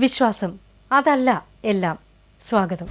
വിശ്വാസം അതല്ല എല്ലാം. സ്വാഗതം.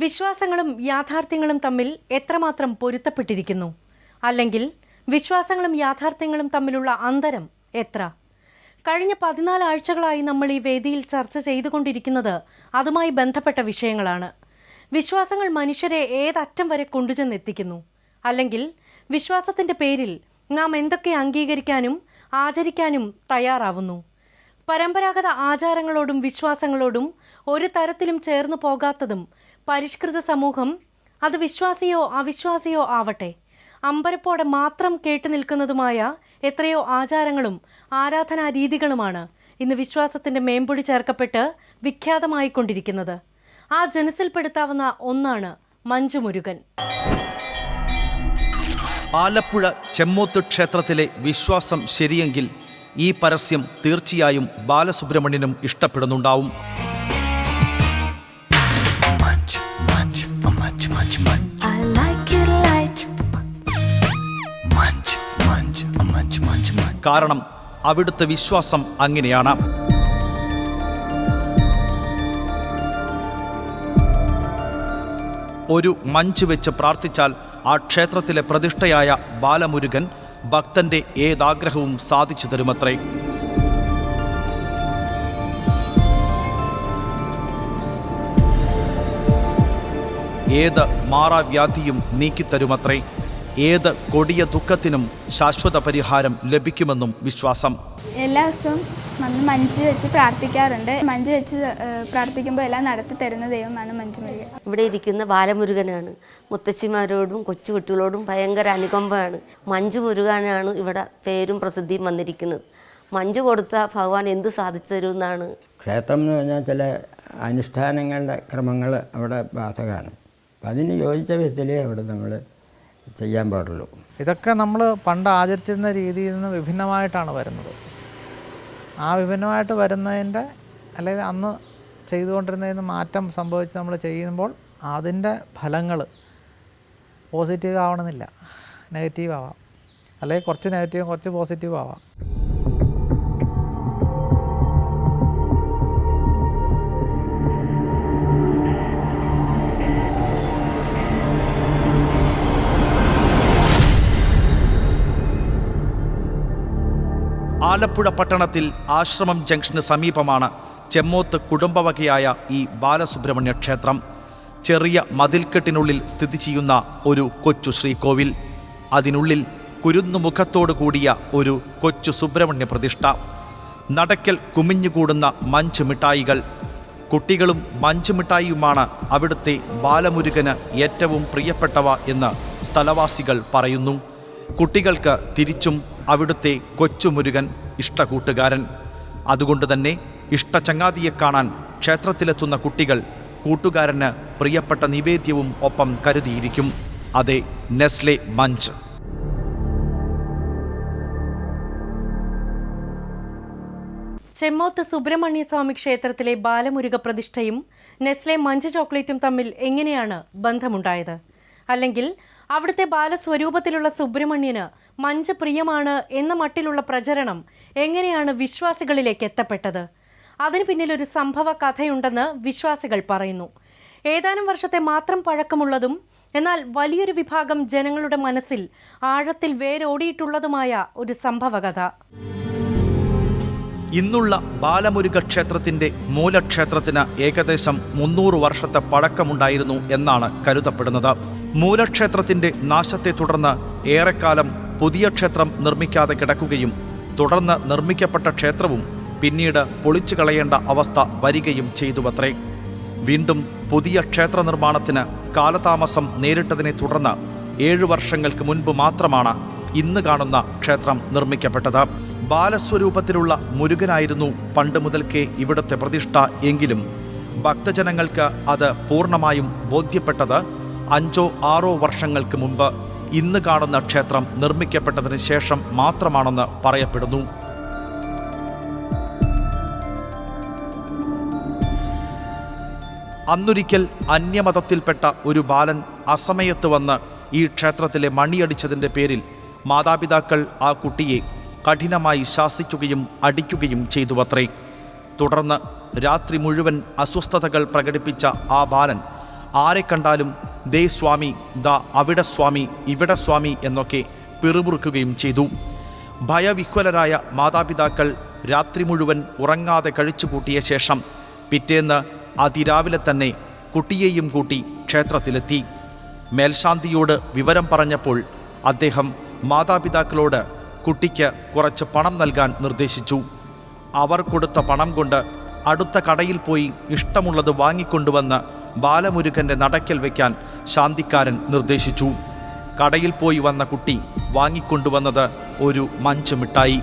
വിശ്വാസങ്ങളും യാഥാർത്ഥ്യങ്ങളും തമ്മിൽ എത്രമാത്രം പൊരുത്തപ്പെട്ടിരിക്കുന്നു, അല്ലെങ്കിൽ വിശ്വാസങ്ങളും യാഥാർത്ഥ്യങ്ങളും തമ്മിലുള്ള അന്തരം എത്ര? കഴിഞ്ഞ 14 ആഴ്ചകളായി നമ്മൾ ഈ വേദിയിൽ ചർച്ച ചെയ്തുകൊണ്ടിരിക്കുന്നത് അതുമായി ബന്ധപ്പെട്ട വിഷയങ്ങളാണ്. വിശ്വാസങ്ങൾ മനുഷ്യരെ ഏതറ്റം വരെ കൊണ്ടുചെന്നെത്തിക്കുന്നു, അല്ലെങ്കിൽ വിശ്വാസത്തിൻ്റെ പേരിൽ നാം എന്തൊക്കെ അംഗീകരിക്കാനും ആചരിക്കാനും തയ്യാറാവുന്നു? പരമ്പരാഗത ആചാരങ്ങളോടും വിശ്വാസങ്ങളോടും ഒരു തരത്തിലും ചേർന്നു പോകാത്തതും പരിഷ്കൃത സമൂഹം, അത് വിശ്വാസിയോ അവിശ്വാസിയോ ആവട്ടെ, അമ്പരപ്പോടെ മാത്രം കേട്ടു നിൽക്കുന്നതുമായ എത്രയോ ആചാരങ്ങളും ആരാധനാ രീതികളുമാണ് ഇന്ന് വിശ്വാസത്തിൻ്റെ മേമ്പൊടി ചേർക്കപ്പെട്ട് വിഖ്യാതമായിക്കൊണ്ടിരിക്കുന്നത്. ആ ജനസിൽപ്പെടുത്താവുന്ന ഒന്നാണ് മഞ്ജു മുരുകൻ. ആലപ്പുഴ ചെമ്മോത്ത് ക്ഷേത്രത്തിലെ വിശ്വാസം ശരിയെങ്കിൽ ഈ പരസ്യം തീർച്ചയായും ബാലസുബ്രഹ്മണ്യനും ഇഷ്ടപ്പെടുന്നുണ്ടാവും. കാരണം അവിടുത്തെ വിശ്വാസം അങ്ങനെയാണ്. ഒരു മഞ്ച് വെച്ച് പ്രാർത്ഥിച്ചാൽ ആ ക്ഷേത്രത്തിലെ പ്രതിഷ്ഠയായ ബാലമുരുകൻ ഭക്തന്റെ ഏതാഗ്രഹവും സാധിച്ചു തരുമത്രേ. ഏത് മാറാവ്യാധിയും നീക്കിത്തരുമത്രേ. ഏത് കൊടിയ ദുഃഖത്തിനും ശാശ്വത പരിഹാരം ലഭിക്കുമെന്നും വിശ്വാസം. എല്ലാ ദിവസവും വന്ന് മഞ്ച് വെച്ച് പ്രാർത്ഥിക്കാറുണ്ട്. മഞ്ച് വെച്ച് പ്രാർത്ഥിക്കുമ്പോൾ എല്ലാം നടത്തി തരുന്ന ദൈവമാണ് മഞ്ജു മുരുകൻ. ഇവിടെ ഇരിക്കുന്ന ബാലമുരുകനാണ്. മുത്തശ്ശിമാരോടും കൊച്ചുകുട്ടികളോടും ഭയങ്കര അനുകമ്പയാണ്. മഞ്ജു മുരുകനാണ് ഇവിടെ പേരും പ്രസിദ്ധിയും വന്നിരിക്കുന്നത്. മഞ്ജു കൊടുത്ത ഭഗവാൻ എന്ത് സാധിച്ചു തരുമെന്നാണ്. ക്ഷേത്രം എന്ന് പറഞ്ഞാൽ ചില അനുഷ്ഠാനങ്ങളുടെ ക്രമങ്ങൾ അവിടെ ബാധകമാണ്. അപ്പം അതിന് യോജിച്ച വിധത്തിലേ അവിടെ നമ്മൾ ചെയ്യാൻ പാടുള്ളൂ. ഇതൊക്കെ നമ്മൾ പണ്ട് ആചരിച്ചിരുന്ന രീതിയിൽ നിന്ന് വിഭിന്നമായിട്ടാണ് വരുന്നത്. ആ വിഭിന്നമായിട്ട് വരുന്നതിൻ്റെ, അല്ലെങ്കിൽ അന്ന് ചെയ്തുകൊണ്ടിരുന്നതിന് മാറ്റം സംഭവിച്ച് നമ്മൾ ചെയ്യുമ്പോൾ അതിൻ്റെ ഫലങ്ങൾ പോസിറ്റീവ് ആവണമെന്നില്ല, നെഗറ്റീവ് ആവാം. അല്ലെങ്കിൽ കുറച്ച് നെഗറ്റീവും കുറച്ച് പോസിറ്റീവ് ആവാം. ആലപ്പുഴ പട്ടണത്തിൽ ആശ്രമം ജംഗ്ഷന് സമീപമാണ് ചെമ്മോത്ത് കുടുംബവകയായ ഈ ബാലസുബ്രഹ്മണ്യ ക്ഷേത്രം. ചെറിയ മതിൽക്കെട്ടിനുള്ളിൽ സ്ഥിതി ചെയ്യുന്ന ഒരു കൊച്ചു ശ്രീകോവിൽ. അതിനുള്ളിൽ കുരുന്നുമുഖത്തോടു കൂടിയ ഒരു കൊച്ചു സുബ്രഹ്മണ്യ പ്രതിഷ്ഠ. നടക്കൽ കുമിഞ്ഞുകൂടുന്ന മഞ്ച് മിഠായികൾ. കുട്ടികളും മഞ്ച് മിഠായിയുമാണ് അവിടുത്തെ ബാലമുരുകന് ഏറ്റവും പ്രിയപ്പെട്ടവ എന്ന് സ്ഥലവാസികൾ പറയുന്നു. കുട്ടികൾക്ക് തിരിച്ചും അവിടുത്തെ കൊച്ചുമുരുകൻ ഇഷ്ടകൂട്ടുകാരൻ. അതുകൊണ്ട് തന്നെ ഇഷ്ടചങ്ങാതിയെ കാണാൻ ക്ഷേത്രത്തിലെത്തുന്ന കുട്ടികൾ കൂട്ടുകാരന് പ്രിയപ്പെട്ട നിവേദ്യവും ഒപ്പം കരുതിയിരിക്കും. അതെ, നെസ്ലെ മഞ്ച്. ചെമ്മോത്ത് സുബ്രഹ്മണ്യ സ്വാമി ക്ഷേത്രത്തിലെ ബാലമുരുക പ്രതിഷ്ഠയും നെസ്ലെ മഞ്ച് ചോക്ലേറ്റും തമ്മിൽ എങ്ങനെയാണ് ബന്ധമുണ്ടായത്? അല്ലെങ്കിൽ അവിടുത്തെ ബാലസ്വരൂപത്തിലുള്ള സുബ്രഹ്മണ്യന് മഞ്ച് പ്രിയമാണ് എന്ന മട്ടിലുള്ള പ്രചരണം എങ്ങനെയാണ് വിശ്വാസികളിലേക്ക് എത്തപ്പെട്ടത്? അതിന് പിന്നിലൊരു സംഭവ കഥയുണ്ടെന്ന് വിശ്വാസികൾ പറയുന്നു. ഏതാനും വർഷത്തെ മാത്രം പഴക്കമുള്ളതും എന്നാൽ വലിയൊരു വിഭാഗം ജനങ്ങളുടെ മനസ്സിൽ ആഴത്തിൽ വേരോടിയിട്ടുള്ളതുമായ ഒരു സംഭവകഥ. ഇന്നുള്ള ബാലമുരുക ക്ഷേത്രത്തിൻ്റെ മൂലക്ഷേത്രത്തിന് ഏകദേശം 300 വർഷത്തെ പഴക്കമുണ്ടായിരുന്നു എന്നാണ് കരുതപ്പെടുന്നത്. മൂലക്ഷേത്രത്തിൻ്റെ നാശത്തെ തുടർന്ന് ഏറെക്കാലം പുതിയ ക്ഷേത്രം നിർമ്മിക്കാതെ കിടക്കുകയും തുടർന്ന് നിർമ്മിക്കപ്പെട്ട ക്ഷേത്രവും പിന്നീട് പൊളിച്ചു കളയേണ്ട അവസ്ഥ വരികയും ചെയ്തുവത്രേ. വീണ്ടും പുതിയ ക്ഷേത്ര നിർമ്മാണത്തിന് കാലതാമസം നേരിട്ടതിനെ തുടർന്ന് 7 വർഷങ്ങൾക്ക് മുൻപ് മാത്രമാണ് ഇന്ന് കാണുന്ന ക്ഷേത്രം നിർമ്മിക്കപ്പെട്ടത്. ബാലസ്വരൂപത്തിലുള്ള മുരുകനായിരുന്നു പണ്ട് മുതൽക്കേ ഇവിടുത്തെ പ്രതിഷ്ഠ എങ്കിലും ഭക്തജനങ്ങൾക്ക് അത് പൂർണ്ണമായും ബോധ്യപ്പെട്ടത് 5-6 വർഷങ്ങൾക്ക് മുമ്പ് ഇന്ന് കാണുന്ന ക്ഷേത്രം നിർമ്മിക്കപ്പെട്ടതിന് ശേഷം മാത്രമാണെന്ന് പറയപ്പെടുന്നു. അന്നൊരിക്കൽ അന്യമതത്തിൽപ്പെട്ട ഒരു ബാലൻ അസമയത്ത് വന്ന് ഈ ക്ഷേത്രത്തിലെ മണിയടിച്ചതിൻ്റെ പേരിൽ മാതാപിതാക്കൾ ആ കുട്ടിയെ കഠിനമായി ശാസിക്കുകയും അടിക്കുകയും ചെയ്തുവത്രേ. തുടർന്ന് രാത്രി മുഴുവൻ അസ്വസ്ഥതകൾ പ്രകടിപ്പിച്ച ആ ബാലൻ ആരെ കണ്ടാലും ദേ സ്വാമി, ദാ അവിടെ സ്വാമി, ഇവിടെ സ്വാമി എന്നൊക്കെ പിറുപിറുക്കുകയും ചെയ്തു. ഭയവിഹ്വലരായ മാതാപിതാക്കൾ രാത്രി മുഴുവൻ ഉറങ്ങാതെ കഴിച്ചുകൂട്ടിയ ശേഷം പിറ്റേന്ന് അതിരാവിലെ തന്നെ കുട്ടിയെയും കൂട്ടി ക്ഷേത്രത്തിലെത്തി. മേൽശാന്തിയോട് വിവരം പറഞ്ഞപ്പോൾ അദ്ദേഹം മാതാപിതാക്കളോട് കുട്ടിക്ക് കുറച്ച് പണം നൽകാൻ നിർദ്ദേശിച്ചു. അവർ കൊടുത്ത പണം കൊണ്ട് അടുത്ത കടയിൽ പോയി ഇഷ്ടമുള്ളത് വാങ്ങിക്കൊണ്ടുവന്ന് ബാലമുരുകൻ്റെ നടക്കൽ വയ്ക്കാൻ ശാന്തിക്കാരൻ നിർദ്ദേശിച്ചു. കടയിൽ പോയി വന്ന കുട്ടി വാങ്ങിക്കൊണ്ടുവന്നത് ഒരു മഞ്ച് മിഠായി.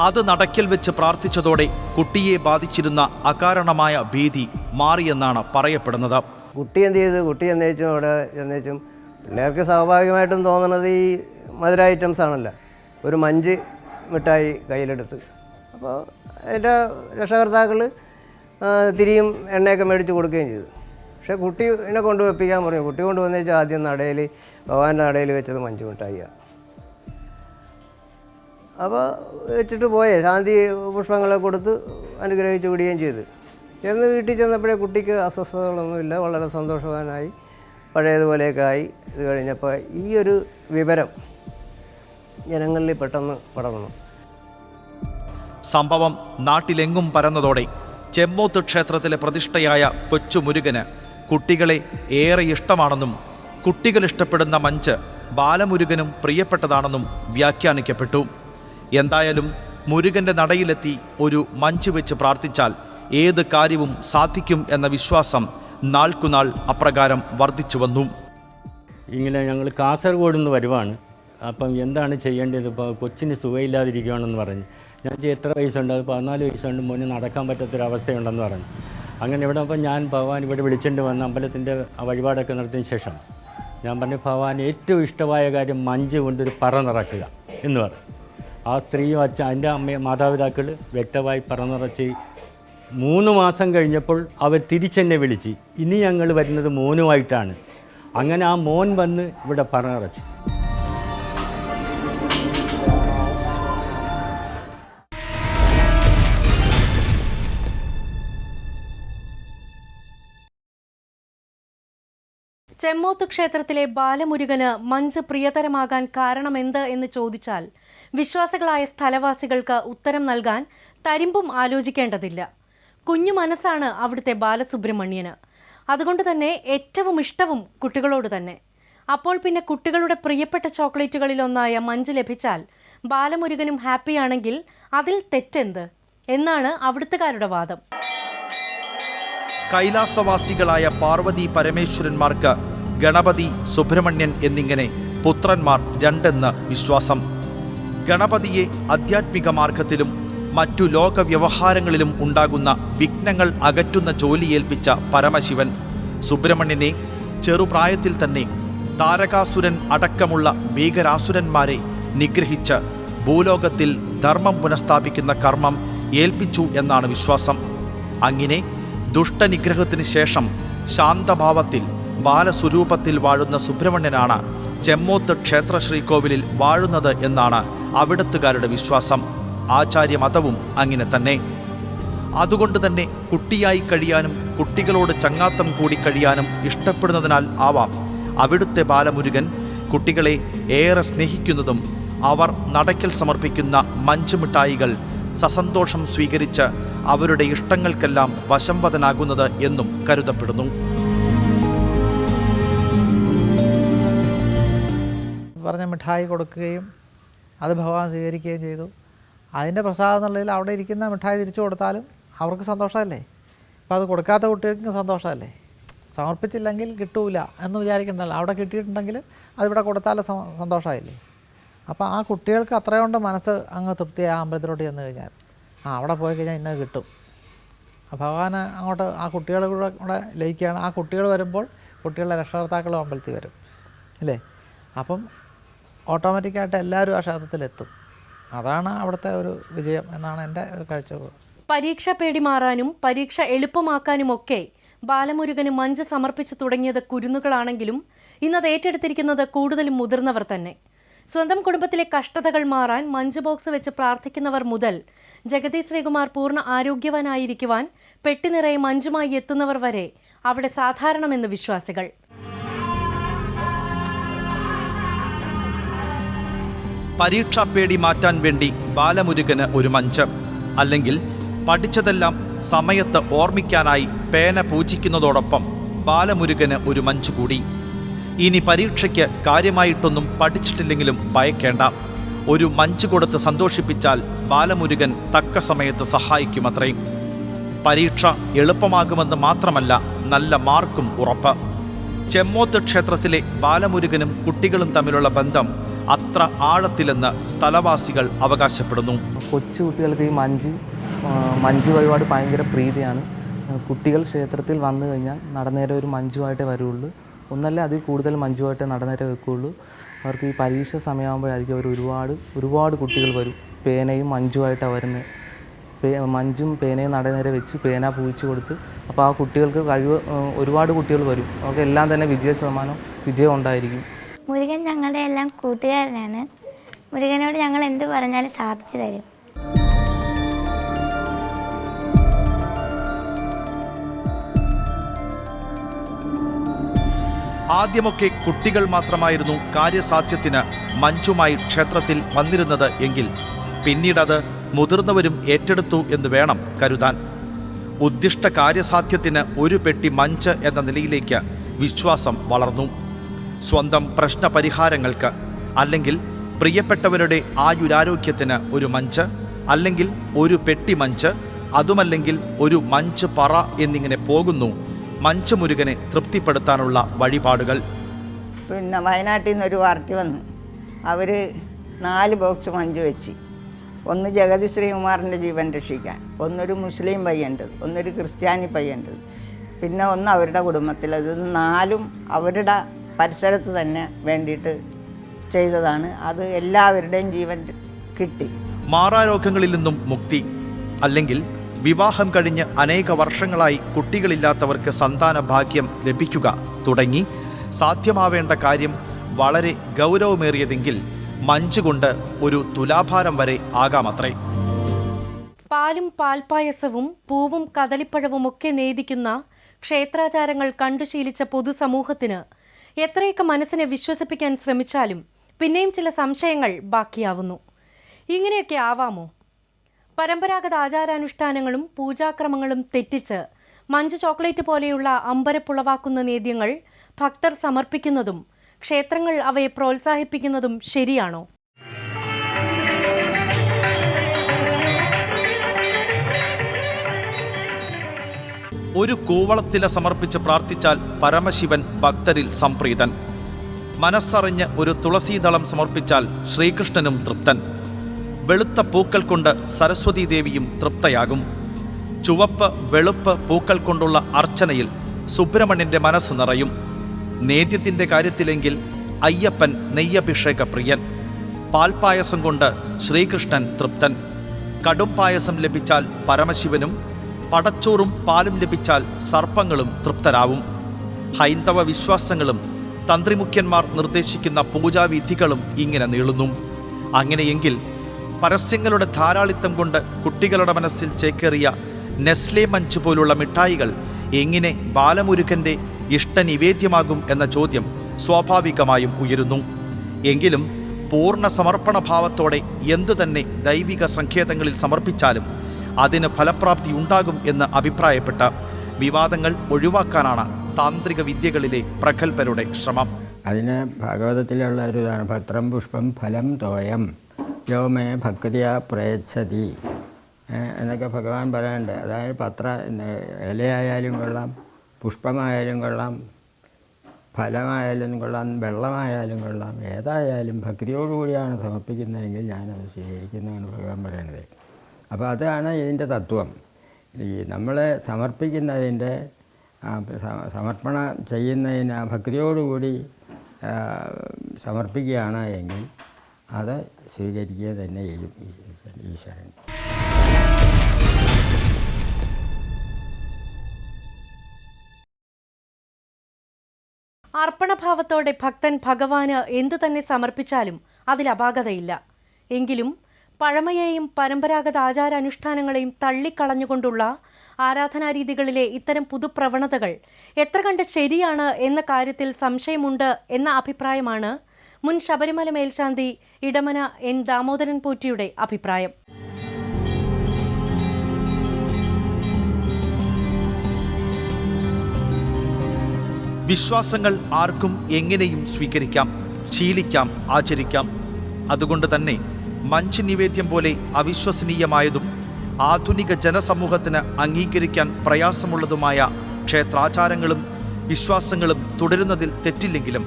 അത് നടക്കൽ വെച്ച് പ്രാർത്ഥിച്ചതോടെ കുട്ടിയെ ബാധിച്ചിരുന്ന അകാരണമായ ഭീതി മാറിയെന്നാണ് പറയപ്പെടുന്നത്. കുട്ടി എന്ത് ചെയ്ത്, കുട്ടി എന്നേച്ചും അവിടെ എന്നേച്ചും പിള്ളേർക്ക് സ്വാഭാവികമായിട്ടും തോന്നുന്നത് ഈ മധുര ഐറ്റംസ് ആണല്ലോ. ഒരു മഞ്ച് മിഠായി കയ്യിലെടുത്ത്, അപ്പോൾ അതിൻ്റെ രക്ഷകർത്താക്കൾ തിരിയും എണ്ണയൊക്കെ മേടിച്ച് കൊടുക്കുകയും ചെയ്തു. പക്ഷേ കുട്ടീനെ കൊണ്ട് വെപ്പിക്കാൻ പറഞ്ഞു. കുട്ടി കൊണ്ട് വന്നേച്ചാൽ ആദ്യം നടയിൽ, ഭഗവാന്റെ നടയിൽ വെച്ചത് മഞ്ച് മിഠായിയാണ്. അപ്പോൾ വെച്ചിട്ട് പോയേ ശാന്തി പുഷ്പങ്ങളെ കൊടുത്ത് അനുഗ്രഹിച്ച് വിടുകയും ചെയ്തു. ചെന്ന് വീട്ടിൽ ചെന്നപ്പോഴേ കുട്ടിക്ക് അസ്വസ്ഥതകളൊന്നുമില്ല, വളരെ സന്തോഷവാനായി, പഴയതുപോലെയൊക്കെ ആയി. ഇത് കഴിഞ്ഞപ്പോൾ ഈ ഒരു വിവരം ജനങ്ങളിൽ പെട്ടെന്ന് പടർന്നു. സംഭവം നാട്ടിലെങ്ങും പരന്നതോടെ ചെമ്മോത്ത് ക്ഷേത്രത്തിലെ പ്രതിഷ്ഠയായ കൊച്ചുമുരുകന് കുട്ടികളെ ഏറെ ഇഷ്ടമാണെന്നും കുട്ടികൾ ഇഷ്ടപ്പെടുന്ന മഞ്ച് ബാലമുരുകനും പ്രിയപ്പെട്ടതാണെന്നും വ്യാഖ്യാനിക്കപ്പെട്ടു. എന്തായാലും മുരുകൻ്റെ നടയിലെത്തി ഒരു മഞ്ച് വെച്ച് പ്രാർത്ഥിച്ചാൽ ഏത് കാര്യവും സാധിക്കും എന്ന വിശ്വാസം നാൾക്കുനാൾ അപ്രകാരം വർദ്ധിച്ചു വന്നു. ഇങ്ങനെ ഞങ്ങൾ കാസർഗോഡ് നിന്ന് വരുവാണ്. അപ്പം എന്താണ് ചെയ്യേണ്ടത്? ഇപ്പോൾ കൊച്ചിന് സുഖമില്ലാതിരിക്കുകയാണെന്ന് പറഞ്ഞ് ഞാൻ എത്ര വയസ്സുണ്ട്? അത് 14 വയസ്സുണ്ട്. മോന് നടക്കാൻ പറ്റാത്തൊരവസ്ഥയുണ്ടെന്ന് പറഞ്ഞു. അങ്ങനെ ഇവിടെ അപ്പം ഞാൻ ഭഗവാൻ ഇവിടെ വിളിച്ചുകൊണ്ട് വന്ന് അമ്പലത്തിൻ്റെ വഴിപാടൊക്കെ നടത്തിയതിന് ശേഷം ഞാൻ പറഞ്ഞു, ഭഗവാൻ ഏറ്റവും ഇഷ്ടമായ കാര്യം മഞ്ച് കൊണ്ടൊരു പറ നിറക്കുക എന്ന് പറഞ്ഞു. ആ സ്ത്രീയും എൻ്റെ അമ്മയും മാതാപിതാക്കൾ വ്യക്തമായി പറ നിറച്ച് 3 മാസം കഴിഞ്ഞപ്പോൾ അവർ തിരിച്ചെന്നെ വിളിച്ച്, ഇനി ഞങ്ങൾ വരുന്നത് മോനുമായിട്ടാണ്. അങ്ങനെ ആ മോൻ വന്ന് ഇവിടെ പറ നിറച്ച്. ചെമ്മോത്ത് ക്ഷേത്രത്തിലെ ബാലമുരുകന് മഞ്ച് പ്രിയതരമാകാൻ കാരണമെന്ത് എന്ന് ചോദിച്ചാൽ വിശ്വാസികളായ സ്ഥലവാസികൾക്ക് ഉത്തരം നൽകാൻ തരിമ്പും ആലോചിക്കേണ്ടതില്ല. കുഞ്ഞു മനസ്സാണ് അവിടുത്തെ ബാലസുബ്രഹ്മണ്യന്. അതുകൊണ്ട് തന്നെ ഏറ്റവും ഇഷ്ടവും കുട്ടികളോട് തന്നെ. അപ്പോൾ പിന്നെ കുട്ടികളുടെ പ്രിയപ്പെട്ട ചോക്ലേറ്റുകളിലൊന്നായ മഞ്ച് ലഭിച്ചാൽ ബാലമുരുകനും ഹാപ്പിയാണെങ്കിൽ അതിൽ തെറ്റെന്ത് എന്നാണ് അവിടുത്തുകാരുടെ വാദം. കൈലാസവാസികളായ പാർവതി പരമേശ്വരന്മാർക്ക് ഗണപതി, സുബ്രഹ്മണ്യൻ എന്നിങ്ങനെ പുത്രന്മാർ 2 എന്ന് വിശ്വാസം. ഗണപതിയെ ആധ്യാത്മിക മാർഗത്തിലും മറ്റു ലോക വ്യവഹാരങ്ങളിലും ഉണ്ടാകുന്ന വിഘ്നങ്ങൾ അകറ്റുന്ന ജോലിയേൽപ്പിച്ച പരമശിവൻ, സുബ്രഹ്മണ്യനെ ചെറുപ്രായത്തിൽ തന്നെ താരകാസുരൻ അടക്കമുള്ള ഭീകരാസുരന്മാരെ നിഗ്രഹിച്ച് ഭൂലോകത്തിൽ ധർമ്മം പുനഃസ്ഥാപിക്കുന്ന കർമ്മം ഏൽപ്പിച്ചു എന്നാണ് വിശ്വാസം. അങ്ങനെ ദുഷ്ടനിഗ്രഹത്തിന് ശേഷം ശാന്തഭാവത്തിൽ ബാലസ്വരൂപത്തിൽ വാഴുന്ന സുബ്രഹ്മണ്യനാണ് ചെമ്മോത്ത് ക്ഷേത്ര ശ്രീകോവിലിൽ വാഴുന്നത് എന്നാണ് അവിടത്തുകാരുടെ വിശ്വാസം. ആചാര്യമതവും അങ്ങനെ തന്നെ. അതുകൊണ്ട് തന്നെ കുട്ടിയായി കഴിയാനും കുട്ടികളോട് ചങ്ങാത്തം കൂടി കഴിയാനും ഇഷ്ടപ്പെടുന്നതിനാൽ ആവാം അവിടുത്തെ ബാലമുരുകൻ കുട്ടികളെ ഏറെ സ്നേഹിക്കുന്നതും അവർ നടയ്ക്കൽ സമർപ്പിക്കുന്ന മഞ്ചുമിഠായികൾ സസന്തോഷം സ്വീകരിച്ച് അവരുടെ ഇഷ്ടങ്ങൾക്കെല്ലാം വശംവദനാകുന്നത് എന്നും കരുതപ്പെടുന്നു. പറഞ്ഞ മിഠായി കൊടുക്കുകയും അത് ഭഗവാൻ സ്വീകരിക്കുകയും ചെയ്തു. അതിൻ്റെ പ്രസാദം എന്നുള്ളതിൽ അവിടെ ഇരിക്കുന്ന മിഠായി തിരിച്ചു കൊടുത്താലും അവർക്ക് സന്തോഷമല്ലേ. അപ്പോൾ അത് കൊടുക്കാത്ത കുട്ടികൾക്കും സന്തോഷമല്ലേ. സമർപ്പിച്ചില്ലെങ്കിൽ കിട്ടൂല എന്ന് വിചാരിക്കണ്ടല്ലോ. അവിടെ കിട്ടിയിട്ടുണ്ടെങ്കിൽ അതിവിടെ കൊടുത്താലും സന്തോഷമായില്ലേ. അപ്പോൾ ആ കുട്ടികൾക്ക് അത്രയുകൊണ്ട് മനസ്സ് അങ്ങ് തൃപ്തിയായി അമ്പലത്തിലോട്ട് ചെന്ന് കഴിഞ്ഞാൽ അവിടെ പോയി കഴിഞ്ഞാൽ ഇന്നത് കിട്ടും. ഭഗവാൻ അങ്ങോട്ട് ആ കുട്ടികളുടെ കൂടെ ലയിക്കുകയാണ്. ആ കുട്ടികൾ വരുമ്പോൾ കുട്ടികളുടെ രക്ഷകർത്താക്കളും അമ്പലത്തിൽ വരും അല്ലേ. അപ്പം ഓട്ടോമാറ്റിക്കായിട്ട് എല്ലാവരും ആ ക്ഷേത്രത്തിലെത്തും. അതാണ് അവിടുത്തെ ഒരു വിജയം എന്നാണ് എൻ്റെ ഒരു കാഴ്ചപ്പാട്. പരീക്ഷ പേടി മാറാനും പരീക്ഷ എളുപ്പമാക്കാനുമൊക്കെ ബാലമുരുകന് മഞ്ച് സമർപ്പിച്ചു തുടങ്ങിയത് കുരുന്നുകളാണെങ്കിലും ഇന്നത് ഏറ്റെടുത്തിരിക്കുന്നത് കൂടുതലും മുതിർന്നവർ തന്നെ. സ്വന്തം കുടുംബത്തിലെ കഷ്ടതകൾ മാറാൻ മഞ്ച് ബോക്സ് വെച്ച് പ്രാർത്ഥിക്കുന്നവർ മുതൽ ജഗതി ശ്രീകുമാർ പൂർണ്ണ ആരോഗ്യവാനായിരിക്കുവാൻ പെട്ടി നിറയെ മഞ്ചുമായി എത്തുന്നവർ വരെ അവിടെ സാധാരണമെന്ന് വിശ്വാസികൾ. പരീക്ഷാ പേടി മാറ്റാൻ വേണ്ടി ബാലമുരുകന് ഒരു മഞ്ച്, അല്ലെങ്കിൽ പഠിച്ചതെല്ലാം സമയത്ത് ഓർമ്മിക്കാനായി പേന പൂജിക്കുന്നതോടൊപ്പം ബാലമുരുകന് ഒരു മഞ്ച് കൂടി. ഇനി പരീക്ഷയ്ക്ക് കാര്യമായിട്ടൊന്നും പഠിച്ചിട്ടില്ലെങ്കിലും ഭയക്കേണ്ട. ഒരു മഞ്ച് കൊടുത്ത് സന്തോഷിപ്പിച്ചാൽ ബാലമുരുകൻ തക്ക സമയത്ത് സഹായിക്കുമത്രേ. പരീക്ഷ എളുപ്പമാകുമെന്ന് മാത്രമല്ല, നല്ല മാർക്കും ഉറപ്പ്. ചെമ്മോത്ത് ക്ഷേത്രത്തിലെ ബാലമുരുകനും കുട്ടികളും തമ്മിലുള്ള ബന്ധം അത്ര ആഴത്തിലെന്ന് സ്ഥലവാസികൾ അവകാശപ്പെടുന്നു. കൊച്ചു കുട്ടികൾക്ക് ഈ മഞ്ച് വഴിപാട് ഭയങ്കര പ്രീതിയാണ്. കുട്ടികൾ ക്ഷേത്രത്തിൽ വന്നു കഴിഞ്ഞാൽ നടന്നേരം ഒരു മഞ്ചുമായിട്ടേ വരുള്ളൂ. ഒന്നല്ല അതിൽ കൂടുതൽ മഞ്ചുമായിട്ടേ നടന്നേരം വെക്കുകയുള്ളൂ. അവർക്ക് ഈ പരീക്ഷ സമയമാകുമ്പോഴായിരിക്കും അവർ ഒരുപാട് കുട്ടികൾ വരും. പേനയും മഞ്ചുമായിട്ടാണ് വരുന്നത്. മഞ്ചും പേനയും നടന്നേരം വെച്ച് പേന പൂജിച്ച് കൊടുത്ത് അപ്പോൾ ആ കുട്ടികൾക്ക് ഒരുപാട് കുട്ടികൾ വരും. അവർക്ക് എല്ലാം തന്നെ വിജയം ഉണ്ടായിരിക്കും. മുരുകൻ ഞങ്ങളുടെ എല്ലാം കൂട്ടുകാരനാണ്. മുരുകനോട് ഞങ്ങൾ എന്ത് പറഞ്ഞാലും സാധിച്ചു തരും. ആദ്യമൊക്കെ കുട്ടികൾ മാത്രമായിരുന്നു കാര്യസാധ്യത്തിന് മഞ്ചുമായി ക്ഷേത്രത്തിൽ വന്നിരുന്നത് എങ്കിൽ പിന്നീടത് മുതിർന്നവരും ഏറ്റെടുത്തു എന്ന് വേണം കരുതാൻ. ഉദ്ദിഷ്ട കാര്യസാധ്യത്തിന് ഒരു പെട്ടി മഞ്ച് എന്ന നിലയിലേക്ക് വിശ്വാസം വളർന്നു. സ്വന്തം പ്രശ്നപരിഹാരങ്ങൾക്ക്, അല്ലെങ്കിൽ പ്രിയപ്പെട്ടവരുടെ ആയുരാരോഗ്യത്തിന് ഒരു മഞ്ച്, അല്ലെങ്കിൽ ഒരു പെട്ടി മഞ്ച്, അതുമല്ലെങ്കിൽ ഒരു മഞ്ച് പറ എന്നിങ്ങനെ പോകുന്നു മഞ്ച് മുരുകനെ തൃപ്തിപ്പെടുത്താനുള്ള വഴിപാടുകൾ. പിന്നെ വയനാട്ടിൽ നിന്നൊരു പാർട്ടി വന്ന് അവർ 4 ബോക്സ് മഞ്ച് വെച്ച്. ഒന്ന് ജഗതി ശ്രീകുമാറിൻ്റെ ജീവൻ രക്ഷിക്കാൻ, ഒന്നൊരു മുസ്ലിം പയ്യൻ്റെത്, ഒന്നൊരു ക്രിസ്ത്യാനി പയ്യൻ്റെത്, പിന്നെ ഒന്ന് അവരുടെ കുടുംബത്തിലത്. 4ഉം അവരുടെ പരിസരത്ത് തന്നെ വേണ്ടിയിട്ട് ചെയ്തതാണ്. അത് എല്ലാവരുടെയും ജീവൻ കിട്ടി. മാറാരോഗങ്ങളിൽ നിന്നും മുക്തി, അല്ലെങ്കിൽ വിവാഹം കഴിഞ്ഞ് അനേക വർഷങ്ങളായി കുട്ടികളില്ലാത്തവർക്ക് സന്താന ഭാഗ്യം ലഭിക്കുക തുടങ്ങി സാധ്യമാവേണ്ട കാര്യം വളരെ ഗൗരവമേറിയതെങ്കിൽ മഞ്ചുകൊണ്ട് ഒരു തുലാഭാരം വരെ ആകാമത്രേ. പാലും പാൽപ്പായസവും പൂവും കദളിപ്പഴവും ഒക്കെ നേദിക്കുന്ന ക്ഷേത്രാചാരങ്ങൾ കണ്ടുശീലിച്ച പൊതുസമൂഹത്തിന് എത്രയൊക്കെ മനസ്സിനെ വിശ്വസിപ്പിക്കാൻ ശ്രമിച്ചാലും പിന്നെയും ചില സംശയങ്ങൾ ബാക്കിയാവുന്നു. ഇങ്ങനെയൊക്കെ ആവാമോ? പരമ്പരാഗത ആചാരാനുഷ്ഠാനങ്ങളും പൂജാക്രമങ്ങളും തെറ്റിച്ച് മഞ്ച് ചോക്ലേറ്റ് പോലെയുള്ള അമ്പരപ്പുളവാക്കുന്ന നേദ്യങ്ങൾ ഭക്തർ സമർപ്പിക്കുന്നതും ക്ഷേത്രങ്ങൾ അവയെ പ്രോത്സാഹിപ്പിക്കുന്നതും ശരിയാണോ? ഒരു കൂവളത്തില സമർപ്പിച്ച് പ്രാർത്ഥിച്ചാൽ പരമശിവൻ ഭക്തരിൽ സംപ്രീതൻ. മനസ്സറിഞ്ഞ് ഒരു തുളസീദളം സമർപ്പിച്ചാൽ ശ്രീകൃഷ്ണനും തൃപ്തൻ. വെളുത്ത പൂക്കൾ കൊണ്ട് സരസ്വതീ ദേവിയും തൃപ്തയാകും. ചുവപ്പ് വെളുപ്പ് പൂക്കൾ കൊണ്ടുള്ള അർച്ചനയിൽ സുബ്രഹ്മണ്യൻ്റെ മനസ്സ് നിറയും. നേദ്യത്തിൻ്റെ കാര്യത്തിലെങ്കിൽ അയ്യപ്പൻ നെയ്യഭിഷേക പ്രിയൻ. പാൽപ്പായസം കൊണ്ട് ശ്രീകൃഷ്ണൻ തൃപ്തൻ. കടും പായസം ലഭിച്ചാൽ പരമശിവനും, പടച്ചോറും പാലും ലഭിച്ചാൽ സർപ്പങ്ങളും തൃപ്തരാവും. ഹൈന്ദവ വിശ്വാസങ്ങളും തന്ത്രിമുഖ്യന്മാർ നിർദ്ദേശിക്കുന്ന പൂജാവിധികളും ഇങ്ങനെ നീളുന്നു. അങ്ങനെയെങ്കിൽ പരസ്യങ്ങളുടെ ധാരാളിത്തം കൊണ്ട് കുട്ടികളുടെ മനസ്സിൽ ചേക്കേറിയ നെസ്ലെ മഞ്ച് പോലുള്ള മിഠായികൾ എങ്ങനെ ബാലമുരുകൻ്റെ ഇഷ്ടനിവേദ്യമാകും എന്ന ചോദ്യം സ്വാഭാവികമായും ഉയരുന്നു. എങ്കിലും പൂർണ്ണ സമർപ്പണ ഭാവത്തോടെ എന്തു തന്നെ ദൈവിക സങ്കേതങ്ങളിൽ സമർപ്പിച്ചാലും അതിന് ഫലപ്രാപ്തി ഉണ്ടാകും എന്ന് അഭിപ്രായപ്പെട്ട വിവാദങ്ങൾ ഒഴിവാക്കാനാണ് താന്ത്രിക വിദ്യകളിലെ പ്രഗത്ഭരുടെ ശ്രമം. അതിന് ഭാഗവതത്തിലുള്ള ഒരു ഇതാണ്, പത്രം പുഷ്പം ഫലം തോയം യോമേ ഭക്തിയാ പ്രയച്ഛതി എന്നൊക്കെ ഭഗവാൻ പറയാനുണ്ട്. അതായത് ഇലയായാലും കൊള്ളാം, പുഷ്പമായാലും കൊള്ളാം, ഫലമായാലും കൊള്ളാം, വെള്ളമായാലും കൊള്ളാം, ഏതായാലും ഭക്തിയോടുകൂടിയാണ് സമർപ്പിക്കുന്നതെങ്കിൽ ഞാനത് സ്വീകരിക്കുന്നതാണ് ഭഗവാൻ പറയുന്നത്. അപ്പോൾ അതാണ് ഇതിൻ്റെ തത്വം. ഈ നമ്മൾ സമർപ്പിക്കുന്നതിൻ്റെ സമർപ്പണം ചെയ്യുന്നതിന് ഭക്തിയോടുകൂടി സമർപ്പിക്കുകയാണ് എങ്കിൽ അത് സ്വീകരിക്കുക തന്നെ ചെയ്യും ഈശ്വരൻ. അർപ്പണഭാവത്തോടെ ഭക്തൻ ഭഗവാന് എന്തു തന്നെ സമർപ്പിച്ചാലും അതിൽ അപാകതയില്ല. എങ്കിലും പഴമയെയും പരമ്പരാഗത ആചാരാനുഷ്ഠാനങ്ങളെയും തള്ളിക്കളഞ്ഞുകൊണ്ടുള്ള ആരാധനാരീതികളിലെ ഇത്തരം പുതുപ്രവണതകൾ എത്ര കണ്ട് ശരിയാണ് എന്ന കാര്യത്തിൽ സംശയമുണ്ട് എന്ന അഭിപ്രായമാണ് മുൻ ശബരിമല മേൽശാന്തി ഇടമന എൻ ദാമോദരൻ പോറ്റിയുടെ അഭിപ്രായം. വിശ്വാസങ്ങൾ ആർക്കും എങ്ങനെയും സ്വീകരിക്കാം, ശീലിക്കാം, ആചരിക്കാം. അതുകൊണ്ട് തന്നെ മഞ്ച് നിവേദ്യം പോലെ അവിശ്വസനീയമായതും ആധുനിക ജനസമൂഹത്തിന് അംഗീകരിക്കാൻ പ്രയാസമുള്ളതുമായ ക്ഷേത്രാചാരങ്ങളും വിശ്വാസങ്ങളും തുടരുന്നതിൽ തെറ്റില്ലെങ്കിലും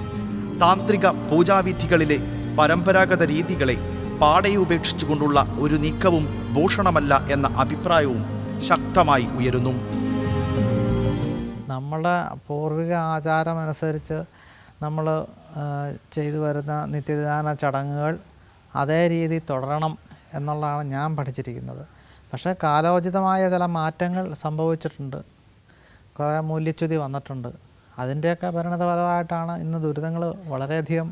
താന്ത്രിക പൂജാവിധികളിലെ പരമ്പരാഗത രീതികളെ പാടെ ഉപേക്ഷിച്ചുകൊണ്ടുള്ള ഒരു നീക്കവും ഭൂഷണമല്ല എന്ന അഭിപ്രായവും ശക്തമായി ഉയരുന്നു. നമ്മുടെ പൂർവിക ആചാരമനുസരിച്ച് നമ്മൾ ചെയ്തു വരുന്ന നിത്യദാന ചടങ്ങുകൾ അതേ രീതി തുടരണം എന്നുള്ളതാണ് ഞാൻ പഠിച്ചിരിക്കുന്നത്. പക്ഷേ കാലോചിതമായ ചില മാറ്റങ്ങൾ സംഭവിച്ചിട്ടുണ്ട്, കുറേ മൂല്യച്യുതി വന്നിട്ടുണ്ട്. അതിൻ്റെയൊക്കെ പരിണതഫലമായിട്ടാണ് ഇന്ന് ദുരിതങ്ങൾ വളരെയധികം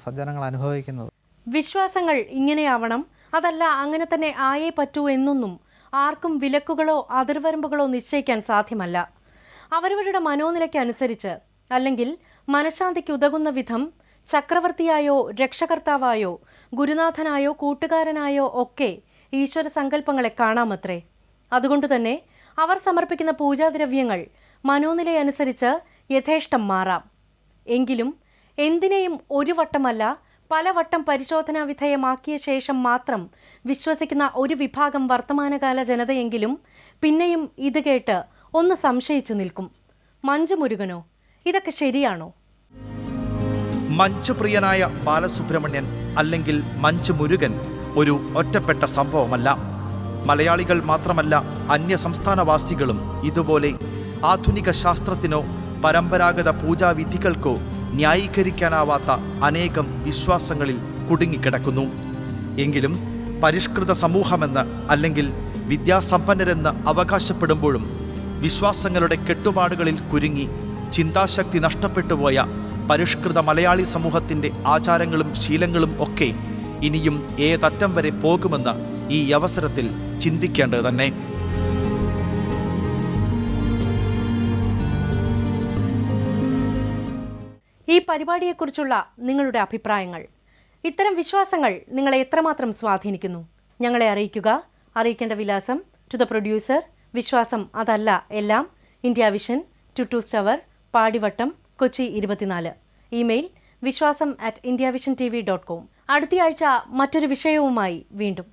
സജ്ജനങ്ങൾ അനുഭവിക്കുന്നത്. വിശ്വാസങ്ങൾ ഇങ്ങനെയാവണം, അതല്ല അങ്ങനെ തന്നെ ആയേ പറ്റൂ എന്നൊന്നും ആർക്കും വിലക്കുകളോ അതിർവരമ്പുകളോ നിശ്ചയിക്കാൻ സാധ്യമല്ല. അവരവരുടെ മനോനിലയ്ക്ക് അനുസരിച്ച് അല്ലെങ്കിൽ മനഃശാന്തിക്ക് ഉതകുന്ന വിധം ചക്രവർത്തിയായോ രക്ഷകർത്താവായോ ഗുരുനാഥനായോ കൂട്ടുകാരനായോ ഒക്കെ ഈശ്വര സങ്കല്പങ്ങളെ കാണാമത്രേ. അതുകൊണ്ട് തന്നെ അവർ സമർപ്പിക്കുന്ന പൂജാദ്രവ്യങ്ങൾ മനോനിലയനുസരിച്ച് യഥേഷ്ടം മാറാം. എങ്കിലും എന്തിനേയും ഒരു വട്ടമല്ല പലവട്ടം പരിശോധനാ വിധേയമാക്കിയ ശേഷം മാത്രം വിശ്വസിക്കുന്ന ഒരു വിഭാഗം വർത്തമാനകാല ജനതയെങ്കിലും പിന്നെയും ഇത് കേട്ട് ഒന്ന് സംശയിച്ചു നിൽക്കും. മഞ്ച് മുരുകനോ? ഇതൊക്കെ ശരിയാണോ? മഞ്ച് പ്രിയനായ ബാലസുബ്രഹ്മണ്യൻ അല്ലെങ്കിൽ മഞ്ച് മുരുകൻ ഒരു ഒറ്റപ്പെട്ട സംഭവമല്ല. മലയാളികൾ മാത്രമല്ല, അന്യസംസ്ഥാനവാസികളും ഇതുപോലെ ആധുനിക ശാസ്ത്രത്തിനോ പരമ്പരാഗത പൂജാവിധികൾക്കോ ന്യായീകരിക്കാനാവാത്ത അനേകം വിശ്വാസങ്ങളിൽ കുടുങ്ങിക്കിടക്കുന്നു. എങ്കിലും പരിഷ്കൃത സമൂഹമെന്ന് അല്ലെങ്കിൽ വിദ്യാസമ്പന്നരെന്ന് അവകാശപ്പെടുമ്പോഴും വിശ്വാസങ്ങളുടെ കെട്ടുപാടുകളിൽ കുരുങ്ങി ചിന്താശക്തി നഷ്ടപ്പെട്ടുപോയ പരിഷ്കൃത മലയാളി സമൂഹത്തിൻ്റെ ആചാരങ്ങളും ശീലങ്ങളും ഒക്കെ ഇനിയും ഏതറ്റം വരെ പോകുമെന്ന് ഈ അവസരത്തിൽ ചിന്തിക്കേണ്ടത് തന്നെ. ഈ പരിപാടിയെക്കുറിച്ചുള്ള നിങ്ങളുടെ അഭിപ്രായങ്ങൾ, ഇത്തരം വിശ്വാസങ്ങൾ നിങ്ങളെ എത്രമാത്രം സ്വാധീനിക്കുന്നു? ഞങ്ങളെ അറിയിക്കുക. അറിയിക്കേണ്ട വിലാസം: ടു ദ പ്രൊഡ്യൂസർ, വിശ്വാസം അതല്ല എല്ലാം, India vision, ടുട്ടൂസ് tower, Padivattam, Kochi 24. Email വിശ്വാസം@indiavisiontv.com. അടുത്തയാഴ്ച മറ്റൊരു വിഷയവുമായി വീണ്ടും.